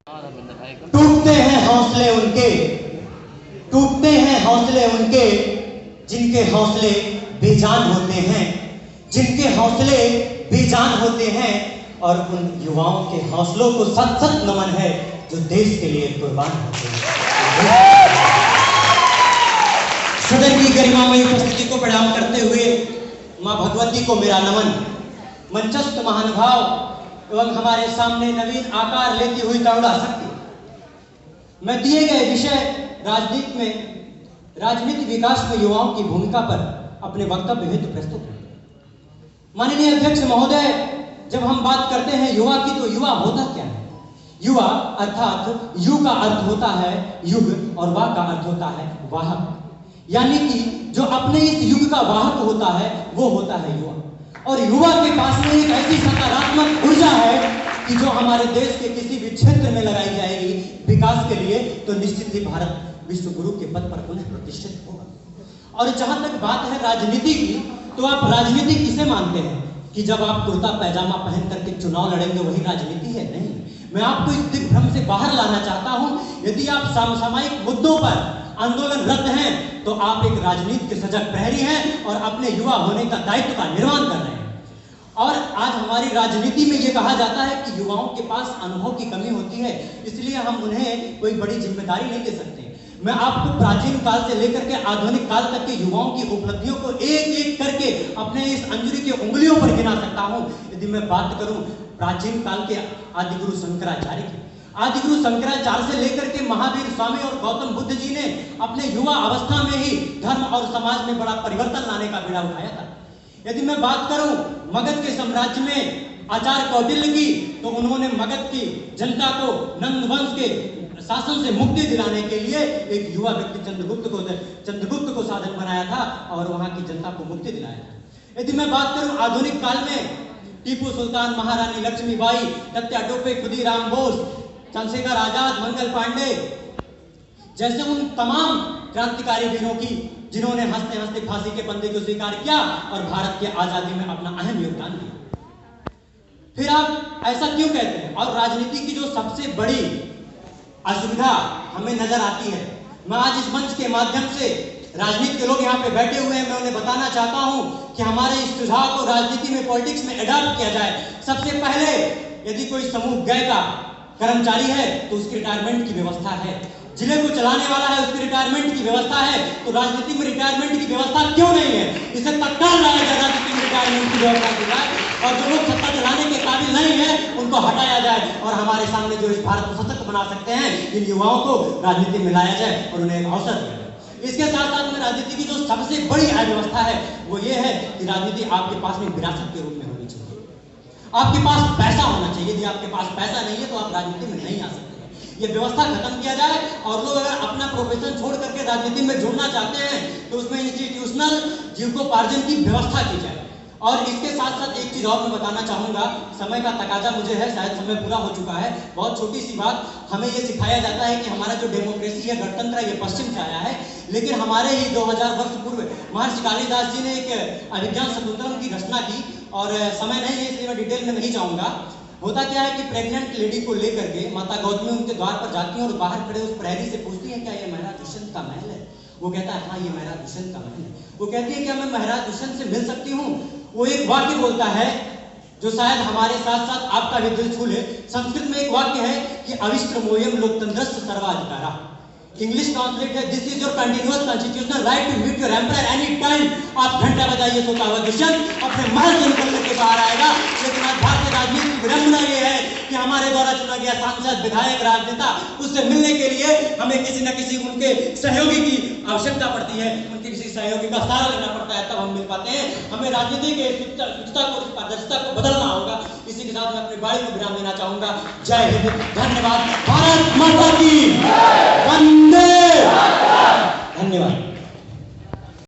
टूटते हैं हौसले उनके, टूटते हैं हौसले उनके जिनके हौसले बेजान होते हैं, जिनके हौसले बेजान होते हैं। और उन युवाओं के हौसलों को सत सत नमन है जो देश के लिए कुर्बान होते हैं। सदन की गरिमामयी उपस्थिति को प्रणाम करते हुए मां भगवती को मेरा नमन। मंचस्थ महानुभाव एवं हमारे सामने नवीन आकार लेती हुई करुणा शक्ति, मैं दिए गए विषय राजनीति में राजनीति विकास में युवाओं की भूमिका पर अपने वक्तव्य हेतु प्रस्तुत हूं। माननीय अध्यक्ष महोदय, जब हम बात करते हैं युवा की, तो युवा होता क्या है? युवा अर्थात यु का अर्थ होता है युग और वा का अर्थ होता है वाहक, यानी कि जो अपने इस युग का वाहक होता है वो होता है युवा। और युवा के पास में एक ऐसी सकारात्मक ऊर्जा है कि जो हमारे देश के किसी भी क्षेत्र में लगाई जाएगी विकास के लिए, तो निश्चित ही भारत विश्व गुरु के पद पर पुनः प्रतिष्ठित होगा। और जहां तक बात है राजनीति की, तो आप राजनीति किसे मानते हैं कि जब आप कुर्ता पैजामा पहन करके चुनाव लड़ेंगे वही राजनीति है? नहीं, मैं आपको इस दिग्भ्रम से बाहर लाना चाहता हूं। यदि आप समसामयिक मुद्दों पर आंदोलनरत हैं तो आप एक राजनीति के सजग प्रहरी हैं और अपने युवा होने का दायित्व का निर्वहन कर रहे हैं। और आज हमारी राजनीति में यह कहा जाता है कि युवाओं के पास अनुभव की कमी होती है, इसलिए हम उन्हें कोई बड़ी जिम्मेदारी नहीं दे सकते। मैं आपको प्राचीन काल से लेकर के आधुनिक काल तक के युवाओं की उपलब्धियों को एक एक करके अपने इस अंजुरी की उंगलियों पर गिना सकता हूं। यदि मैं बात करूं प्राचीन काल के आदिगुरु शंकराचार्य की, आदिगुरु शंकराचार्य से लेकर के महावीर स्वामी और गौतम बुद्ध जी ने अपने युवा अवस्था में ही धर्म और समाज में बड़ा परिवर्तन लाने का बीड़ा उठाया था। यदि मैं बात करूं मगध के साम्राज्य में आचार्य कौटिल्य की, तो उन्होंने मगध की जनता को नंद वंश के शासन से मुक्ति दिलाने के लिए एक युवा व्यक्ति चंद्रगुप्त को साधन बनाया था और वहां की जनता को मुक्ति दिलाया था। यदि मैं बात करूं आधुनिक काल में टीपू सुल्तान, महारानी लक्ष्मीबाई, तात्या टोपे, खुदीराम बोस, चंद्रशेखर आजाद, मंगल पांडे जैसे उन तमाम क्रांतिकारी वीरों की जिन्होंने हंसते हंसते फांसी के फंदे को स्वीकार किया और भारत की आजादी में अपना अहम योगदान दिया। फिर आप ऐसा क्यों कहते हैं? और राजनीति की जो सबसे बड़ी असुविधा हमें नजर आती है, मैं आज इस मंच के माध्यम से राजनीति के लोग यहाँ पे बैठे हुए हैं, मैं उन्हें बताना चाहता हूं कि हमारे इस सुझाव को राजनीति में, पॉलिटिक्स में अडॉप्ट किया जाए। सबसे पहले यदि कोई समूह गय का कर्मचारी है तो उसकी रिटायरमेंट की व्यवस्था है, जिले को चलाने वाला है उसकी रिटायरमेंट की व्यवस्था है, तो राजनीति में रिटायरमेंट की व्यवस्था क्यों नहीं है? इसे तत्काल लाया जाए, राजनीति में रिटायरमेंट की व्यवस्था की जाए और जो लोग सत्ता चलाने के काबिल नहीं है उनको हटाया जाए और हमारे सामने जो इस भारत को सशक्त बना सकते हैं इन युवाओं को राजनीति में लाया जाए और उन्हें एक अवसर दिया जाए। इसके साथ साथ में राजनीति की जो सबसे बड़ी अव्यवस्था है वो ये है कि राजनीति आपके पास में विरासत के रूप में होनी चाहिए, आपके पास पैसा होना चाहिए। यदि आपके पास पैसा नहीं है तो आप राजनीति में नहीं आ सकते। ये व्यवस्था खत्म किया जाए और लोग अगर अपना प्रोफेशन छोड़ करके राजनीति में जुड़ना चाहते हैं तो उसमें इंस्टीट्यूशनल जीविकोपार्जन की व्यवस्था की जाए। और इसके साथ साथ एक चीज और मैं बताना चाहूंगा, समय का तकाजा मुझे है, शायद समय पूरा हो चुका है। बहुत छोटी सी बात, हमें ये सिखाया जाता है कि हमारा जो डेमोक्रेसी है, गणतंत्र है, ये पश्चिम से आया है, लेकिन हमारे ही 2000 वर्ष पूर्व महर्षि कालिदास जी ने एक अभिज्ञान शाकुंतलम की रचना की और समय नहीं है इसलिए मैं डिटेल में नहीं जाऊंगा। होता क्या है कि प्रेग्नेंट लेडी को लेकर के माता गौतमी उनके द्वार पर जाती है और बाहर खड़े उस प्रहरी से पूछती है क्या ये महाराज दुष्यंत का महल है? वो कहता है हाँ ये महाराज दुष्यंत का महल है। वो कहती है क्या मैं महाराज दुष्यंत से मिल सकती हूँ? वो एक वाक्य बोलता है जो शायद हमारे साथ साथ आपका भी दिल छू ले। संस्कृत में एक वाक्य है कि अविष्ट मोयम लोकतंत्रस्य सर्वाधिकारा। इंग्लिश ट्रांसलेट है this is your continuous constitutional right to meet your emperor any time. आप घंटा बजाइए सोता हुआ दुष्यंत अपने महल से निकल के बाहर आएगा। लेकिन आज भारतीय राजनीति की विडंबना ये है कि हमारे द्वारा चुना गया सांसद, विधायक, राजनेता, उससे मिलने के लिए हमें किसी न किसी उनके सहयोगी की आवश्यकता पड़ती है, उनके किसी सहयोगी का सहारा लेना पड़ता है, तब हम मिल पाते हैं। हमें राजनीति के शुद्धता को, पारदर्शिता को बदलना होगा। इसी के साथ मैं अपनी बाणी को विराम देना चाहूंगा। जय हिंद, धन्यवाद। भारत माता की वंदे, धन्यवाद।